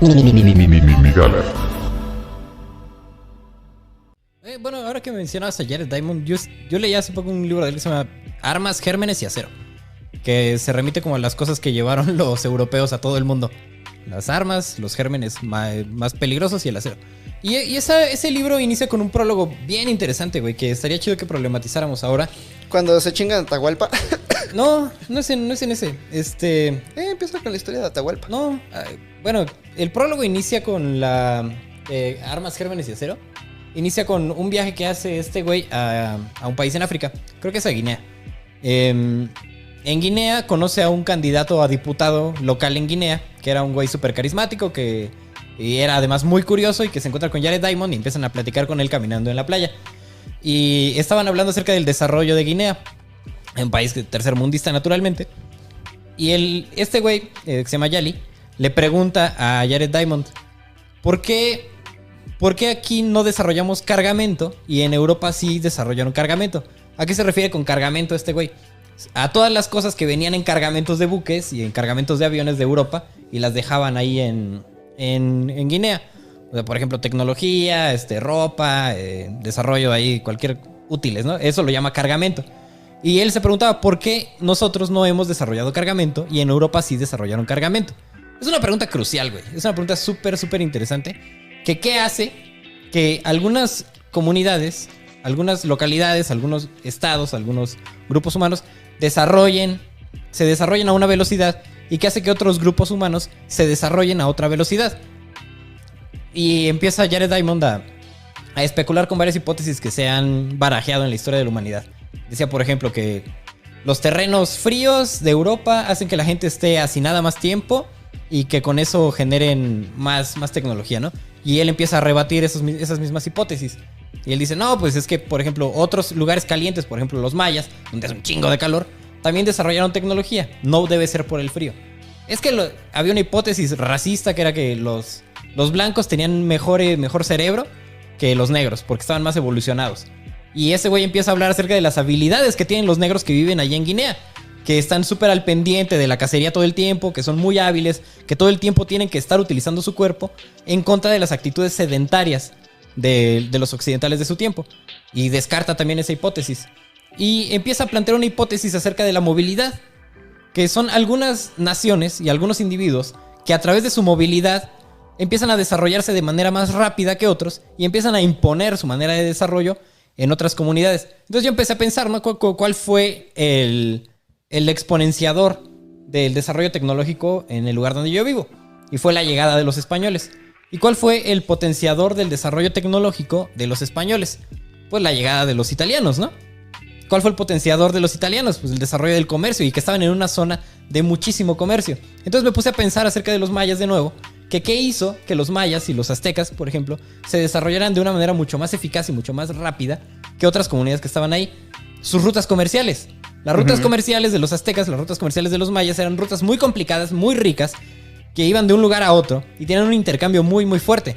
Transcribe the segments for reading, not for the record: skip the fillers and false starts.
Migala. Bueno, ahora que mencionabas a Jared Diamond, yo leí hace poco un libro de él que se llama Armas, Gérmenes y Acero, que se remite como a las cosas que llevaron los europeos a todo el mundo. Las armas, los gérmenes más peligrosos y el acero. Y ese libro inicia con un prólogo bien interesante, güey, que estaría chido que problematizáramos ahora. Cuando se chingan Atahualpa. No es en ese. Empieza con la historia de Atahualpa. No, bueno, el prólogo inicia con la Armas, Gérmenes y Acero. Inicia con un viaje que hace este güey a un país en África. Creo que es a Guinea. En Guinea conoce a un candidato a diputado local en Guinea, que era un güey súper carismático, que era además muy curioso, y que se encuentra con Jared Diamond y empiezan a platicar con él caminando en la playa. Y estaban hablando acerca del desarrollo de Guinea, un país tercermundista naturalmente. Y este güey, que se llama Yali, le pregunta a Jared Diamond, ¿por qué aquí no desarrollamos cargamento y en Europa sí desarrollaron cargamento? ¿A qué se refiere con cargamento este güey? A todas las cosas que venían en cargamentos de buques y en cargamentos de aviones de Europa y las dejaban ahí en Guinea. O sea, por ejemplo, tecnología, ropa, desarrollo ahí, cualquier útiles, ¿no? Eso lo llama cargamento. Y él se preguntaba, ¿por qué nosotros no hemos desarrollado cargamento y en Europa sí desarrollaron cargamento? Es una pregunta crucial, güey. Es una pregunta súper, súper interesante. ¿Qué hace que algunas comunidades, algunas localidades, algunos estados, algunos grupos humanos se desarrollen a una velocidad, y que hace que otros grupos humanos se desarrollen a otra velocidad? Y empieza Jared Diamond a especular con varias hipótesis que se han barajeado en la historia de la humanidad. Decía, por ejemplo, que los terrenos fríos de Europa hacen que la gente esté hacinada más tiempo y que con eso generen más tecnología, ¿no? Y él empieza a rebatir esas mismas hipótesis. Y él dice, no, pues es que, por ejemplo, otros lugares calientes, por ejemplo los mayas, donde hace un chingo de calor, también desarrollaron tecnología. No debe ser por el frío. Es que había una hipótesis racista que era que los blancos tenían mejor cerebro que los negros, porque estaban más evolucionados. Y ese güey empieza a hablar acerca de las habilidades que tienen los negros que viven allá en Guinea, que están súper al pendiente de la cacería todo el tiempo, que son muy hábiles, que todo el tiempo tienen que estar utilizando su cuerpo en contra de las actitudes sedentarias de los occidentales de su tiempo. Y descarta también esa hipótesis. Y empieza a plantear una hipótesis acerca de la movilidad, que son algunas naciones y algunos individuos que a través de su movilidad empiezan a desarrollarse de manera más rápida que otros y empiezan a imponer su manera de desarrollo en otras comunidades. Entonces yo empecé a pensar, ¿no? ¿Cuál fue el exponenciador del desarrollo tecnológico en el lugar donde yo vivo? Y fue la llegada de los españoles. ¿Y cuál fue el potenciador del desarrollo tecnológico de los españoles? Pues la llegada de los italianos, ¿no? ¿Cuál fue el potenciador de los italianos? Pues el desarrollo del comercio, y que estaban en una zona de muchísimo comercio. Entonces me puse a pensar acerca de los mayas de nuevo, que qué hizo que los mayas y los aztecas, por ejemplo, se desarrollaran de una manera mucho más eficaz y mucho más rápida que otras comunidades que estaban ahí. Sus rutas comerciales. Las rutas comerciales de los aztecas, las rutas comerciales de los mayas eran rutas muy complicadas, muy ricas, que iban de un lugar a otro y tenían un intercambio muy, muy fuerte.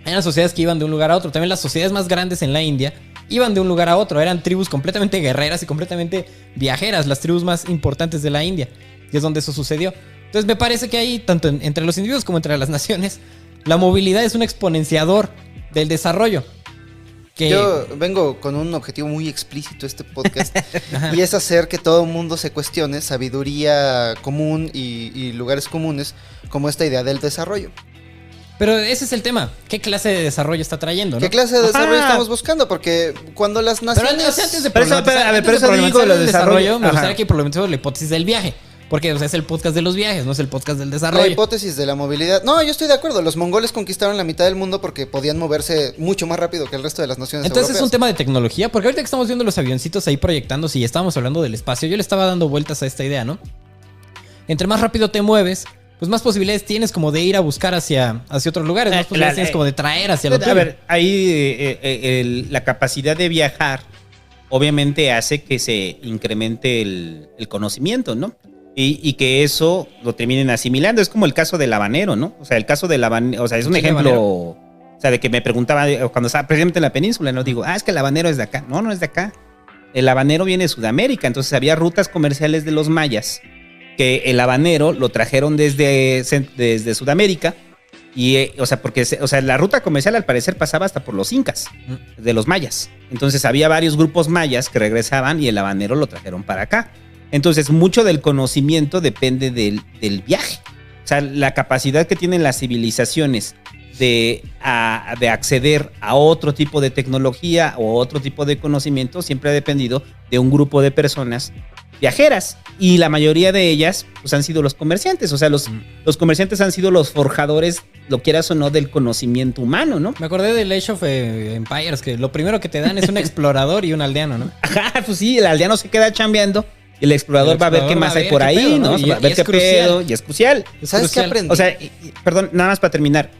Eran sociedades que iban de un lugar a otro. También las sociedades más grandes en la India iban de un lugar a otro. Eran tribus completamente guerreras y completamente viajeras, las tribus más importantes de la India. Y es donde eso sucedió. Entonces me parece que ahí, tanto entre los individuos como entre las naciones, la movilidad es un exponenciador del desarrollo. Yo vengo con un objetivo muy explícito este podcast y es hacer que todo el mundo se cuestione sabiduría común y lugares comunes como esta idea del desarrollo. Pero ese es el tema. ¿Qué clase de desarrollo está trayendo, no? ¿Qué clase de desarrollo estamos buscando? Porque cuando las naciones... Pero antes de problematizar el desarrollo, me gustaría que problematizemos la hipótesis del viaje. Porque, o sea, es el podcast de los viajes, no es el podcast del desarrollo. La hipótesis de la movilidad. No, yo estoy de acuerdo. Los mongoles conquistaron la mitad del mundo porque podían moverse mucho más rápido que el resto de las naciones Entonces europeas. Es un tema de tecnología. Porque ahorita que estamos viendo los avioncitos ahí proyectándose y estábamos hablando del espacio, yo le estaba dando vueltas a esta idea, ¿no? Entre más rápido te mueves, pues más posibilidades tienes como de ir a buscar hacia otros lugares. Más posibilidades tienes como de traer hacia lo tuyo. A ver, ahí la capacidad de viajar obviamente hace que se incremente el conocimiento, ¿no? Y que eso lo terminen asimilando. Es como el caso del habanero, ¿no? O sea, el caso del habanero, o sea, es un ejemplo, o sea, de que me preguntaba cuando estaba precisamente en la península, no digo, es que el habanero es de acá. No es de acá. El habanero viene de Sudamérica, entonces había rutas comerciales de los mayas que el habanero lo trajeron desde Sudamérica Y, o sea, porque la ruta comercial al parecer pasaba hasta por los incas, de los mayas. Entonces había varios grupos mayas que regresaban y el habanero lo trajeron para acá. Entonces mucho del conocimiento depende del viaje. O sea, la capacidad que tienen las civilizaciones de acceder a otro tipo de tecnología o otro tipo de conocimiento siempre ha dependido de un grupo de personas viajeras, y la mayoría de ellas pues han sido los comerciantes. O sea, los comerciantes han sido los forjadores, lo quieras o no, del conocimiento humano, ¿no? Me acordé del Age of Empires, que lo primero que te dan es un explorador y un aldeano, ¿no? Ajá, pues sí, el aldeano se queda chambeando y el explorador va a ver qué más hay por ahí, pedo, ¿no? Va a ver qué pedo, y es crucial. ¿Sabes qué aprendí? O sea, perdón, nada más para terminar,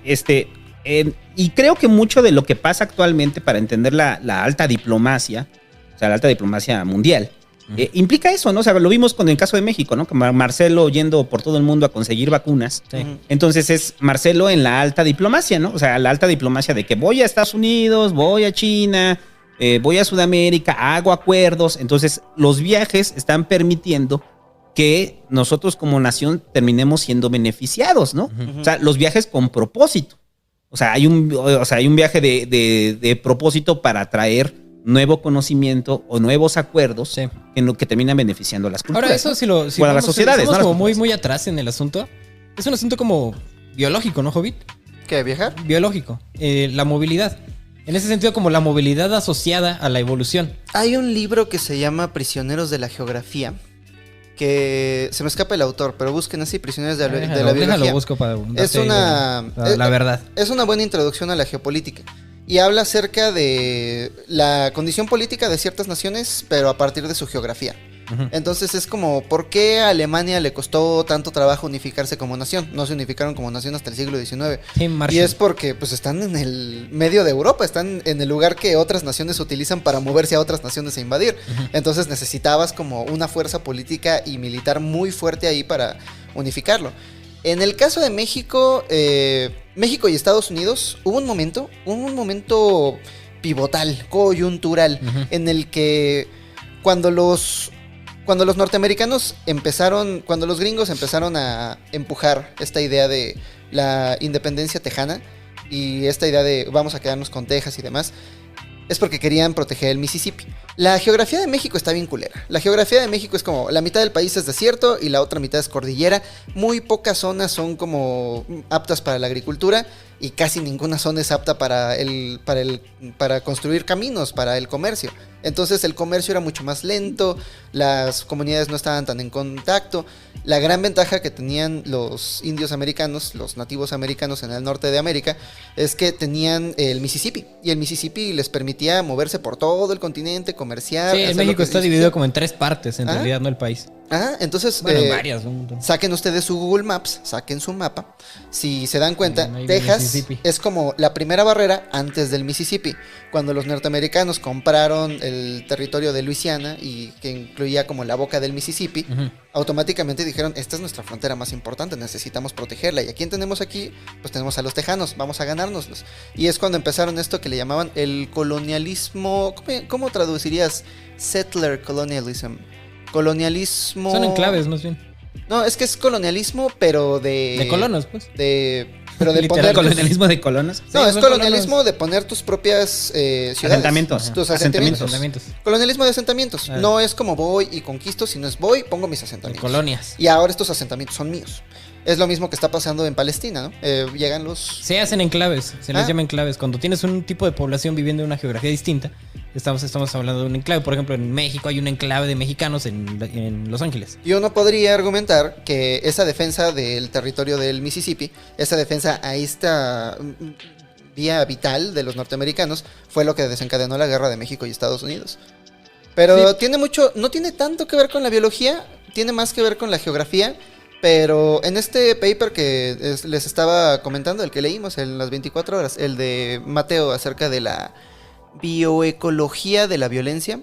y creo que mucho de lo que pasa actualmente para entender la alta diplomacia, o sea, la alta diplomacia mundial, implica eso, ¿no? O sea, lo vimos con el caso de México, ¿no? Que Marcelo yendo por todo el mundo a conseguir vacunas. Sí. Entonces es Marcelo en la alta diplomacia, ¿no? O sea, la alta diplomacia de que voy a Estados Unidos, voy a China, voy a Sudamérica, hago acuerdos. Entonces los viajes están permitiendo que nosotros como nación terminemos siendo beneficiados, ¿no? O sea, los viajes con propósito. O sea, hay un viaje de propósito para traer nuevo conocimiento o nuevos acuerdos en lo que terminan beneficiando a las culturas. Ahora, eso si a las sociedades, estamos ¿no? como muy atrás en el asunto. Es un asunto como biológico, ¿no, Hobbit? ¿Qué, viajar? Biológico. La movilidad. En ese sentido, como la movilidad asociada a la evolución. Hay un libro que se llama Prisioneros de la Geografía, que se me escapa el autor, pero busquen así, Prisioneros de la Biología. Déjalo, busco para es una la verdad. Es una buena introducción a la geopolítica. Y habla acerca de la condición política de ciertas naciones, pero a partir de su geografía. Entonces es como, ¿por qué a Alemania le costó tanto trabajo unificarse como nación? No se unificaron como nación hasta el siglo XIX. Y es porque pues están en el medio de Europa, están en el lugar que otras naciones utilizan para moverse a otras naciones e invadir. Entonces necesitabas como una fuerza política y militar muy fuerte ahí para unificarlo. En el caso de México, México y Estados Unidos, hubo un momento pivotal, coyuntural, en el que cuando los norteamericanos cuando los gringos empezaron a empujar esta idea de la independencia tejana y esta idea de vamos a quedarnos con Texas y demás, es porque querían proteger el Mississippi. La geografía de México está bien culera. La geografía de México es como la mitad del país es desierto y la otra mitad es cordillera. Muy pocas zonas son como aptas para la agricultura y casi ninguna zona es apta para construir caminos, para el comercio. Entonces el comercio era mucho más lento, las comunidades no estaban tan en contacto. La gran ventaja que tenían los indios americanos, los nativos americanos en el norte de América, es que tenían el Mississippi. Y el Mississippi les permitía moverse por todo el continente, comerciar. Sí, en México está dividido como en 3 partes, en realidad, no el país. Entonces, bueno, varias. Saquen ustedes su Google Maps, saquen su mapa. Si se dan cuenta, Texas es como la primera barrera antes del Mississippi. Cuando los norteamericanos compraron el territorio de Luisiana y que incluía como la boca del Mississippi, automáticamente dijeron, esta es nuestra frontera más importante, necesitamos protegerla. ¿Y a quién tenemos aquí? Pues tenemos a los tejanos, vamos a ganárnoslos. Y es cuando empezaron esto que le llamaban el colonialismo. ¿Cómo traducirías settler colonialism? Colonialismo... Son enclaves, más bien. No, es que es colonialismo, pero de... De colonos, pues. Pero de poner... ¿Colonialismo de colonos? No, sí, es colonialismo colonos. De poner tus propias ciudades. Asentamientos. Tus asentamientos. Colonialismo de asentamientos. No es como voy y conquisto, sino es voy, pongo mis asentamientos. De colonias. Y ahora estos asentamientos son míos. Es lo mismo que está pasando en Palestina, ¿no? Llegan los... Se hacen enclaves, se les llama enclaves. Cuando tienes un tipo de población viviendo en una geografía distinta, estamos hablando de un enclave. Por ejemplo, en México hay un enclave de mexicanos en Los Ángeles. Y uno podría argumentar que esa defensa del territorio del Mississippi, esa defensa a esta vía vital de los norteamericanos, fue lo que desencadenó la guerra de México y Estados Unidos. Pero sí. No tiene tanto que ver con la biología, tiene más que ver con la geografía. Pero en este paper que les estaba comentando, el que leímos en las 24 horas, el de Mateo acerca de la bioecología de la violencia,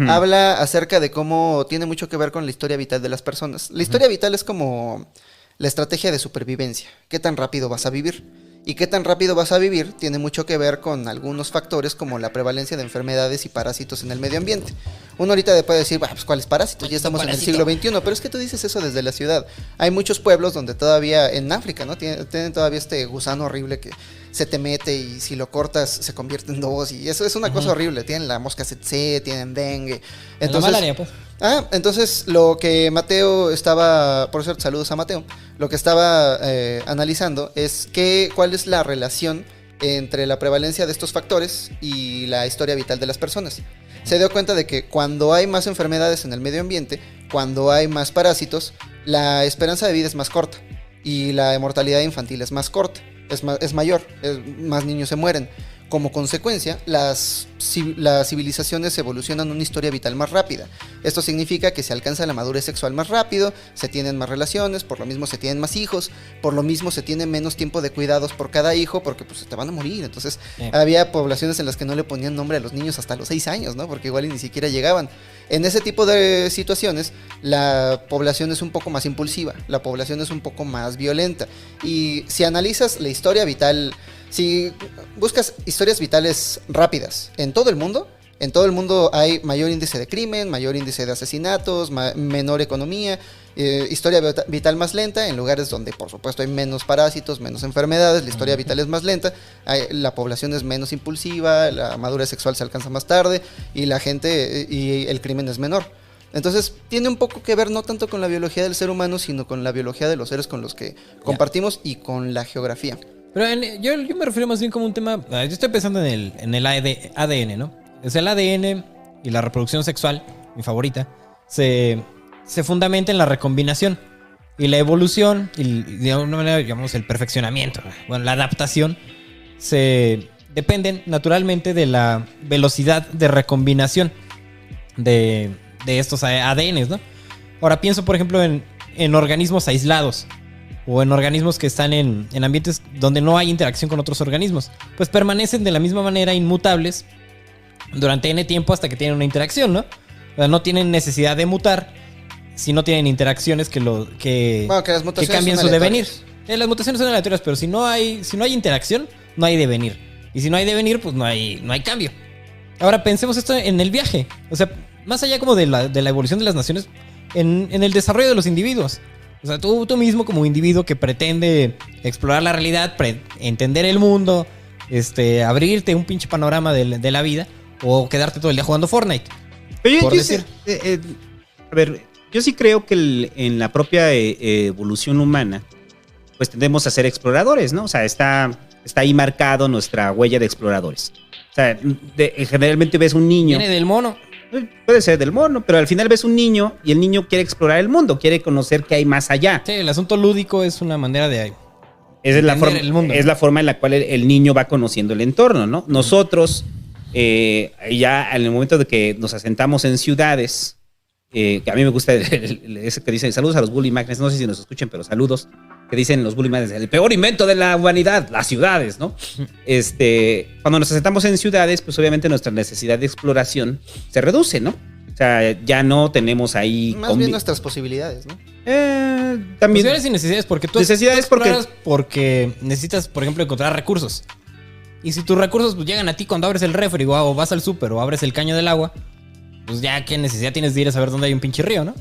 habla acerca de cómo tiene mucho que ver con la historia vital de las personas. La historia vital es como la estrategia de supervivencia. ¿Qué tan rápido vas a vivir? Y qué tan rápido vas a vivir tiene mucho que ver con algunos factores como la prevalencia de enfermedades y parásitos en el medio ambiente. Uno ahorita puede decir, pues ¿cuáles parásitos? Ya estamos en el siglo XXI, pero es que tú dices eso desde la ciudad. Hay muchos pueblos donde todavía, en África, ¿no? Tienen todavía este gusano horrible que se te mete y si lo cortas se convierte en dos y eso es una cosa horrible. Tienen la mosca tsetse, tienen dengue. Entonces, la malaria, pues. Entonces lo que Mateo estaba, por cierto, saludos a Mateo, lo que estaba analizando es cuál es la relación entre la prevalencia de estos factores y la historia vital de las personas. Se dio cuenta de que cuando hay más enfermedades en el medio ambiente, cuando hay más parásitos, la esperanza de vida es más corta y la mortalidad infantil es más corta, es mayor, más niños se mueren. Como consecuencia, las civilizaciones evolucionan una historia vital más rápida. Esto significa que se alcanza la madurez sexual más rápido, se tienen más relaciones, por lo mismo se tienen más hijos, por lo mismo se tiene menos tiempo de cuidados por cada hijo, porque pues te van a morir. Entonces había poblaciones en las que no le ponían nombre a los niños hasta los 6 años, ¿no? Porque igual y ni siquiera llegaban. En ese tipo de situaciones, la población es un poco más impulsiva, la población es un poco más violenta. Y si analizas la historia vital, si buscas historias vitales rápidas en todo el mundo hay mayor índice de crimen, mayor índice de asesinatos, menor economía, historia vital más lenta en lugares donde por supuesto hay menos parásitos, menos enfermedades, la historia vital es más lenta, la población es menos impulsiva, la madurez sexual se alcanza más tarde y la gente y el crimen es menor. Entonces tiene un poco que ver no tanto con la biología del ser humano, sino con la biología de los seres con los que compartimos y con la geografía. Pero yo me refiero más bien como un tema. Yo estoy pensando en el ADN, ¿no? O sea, el ADN y la reproducción sexual, mi favorita, se fundamenta en la recombinación. Y la evolución, y de alguna manera, digamos, el perfeccionamiento, bueno, la adaptación, se dependen naturalmente de la velocidad de recombinación de estos ADNs, ¿no? Ahora pienso, por ejemplo, en organismos aislados. O en organismos que están en ambientes donde no hay interacción con otros organismos. Pues permanecen de la misma manera inmutables durante N tiempo hasta que tienen una interacción, ¿no? O sea, no tienen necesidad de mutar si no tienen interacciones que las mutaciones cambien su devenir. Las mutaciones son aleatorias, pero si no hay interacción, no hay devenir. Y si no hay devenir, pues no hay cambio. Ahora pensemos esto en el viaje. O sea, más allá como de la evolución de las naciones, en el desarrollo de los individuos. O sea, tú mismo como individuo que pretende explorar la realidad, entender el mundo, abrirte un pinche panorama de la vida o quedarte todo el día jugando Fortnite. Pero yo sí creo que en la propia evolución humana, pues tendemos a ser exploradores, ¿no? O sea, está ahí marcado nuestra huella de exploradores. O sea, generalmente ves un niño. Viene del mono. Puede ser del mono, pero al final ves un niño y el niño quiere explorar el mundo, quiere conocer qué hay más allá. Sí, el asunto lúdico es una manera de es la forma en la cual el niño va conociendo el entorno, ¿no? Nosotros, ya en el momento de que nos asentamos en ciudades, que a mí me gusta ese que dicen saludos a los bully magnets, no sé si nos escuchen, pero saludos, que dicen los bully magnets, el peor invento de la humanidad, las ciudades, ¿no? Cuando nos asentamos en ciudades, pues obviamente nuestra necesidad de exploración se reduce, ¿no? O sea, ya no tenemos ahí... Más bien nuestras posibilidades, ¿no? También. Posibilidades y necesidades, porque tú exploras porque necesitas, por ejemplo, encontrar recursos. Y si tus recursos pues, llegan a ti cuando abres el refri o vas al súper o abres el caño del agua, pues ya qué necesidad tienes de ir a saber dónde hay un pinche río, ¿no?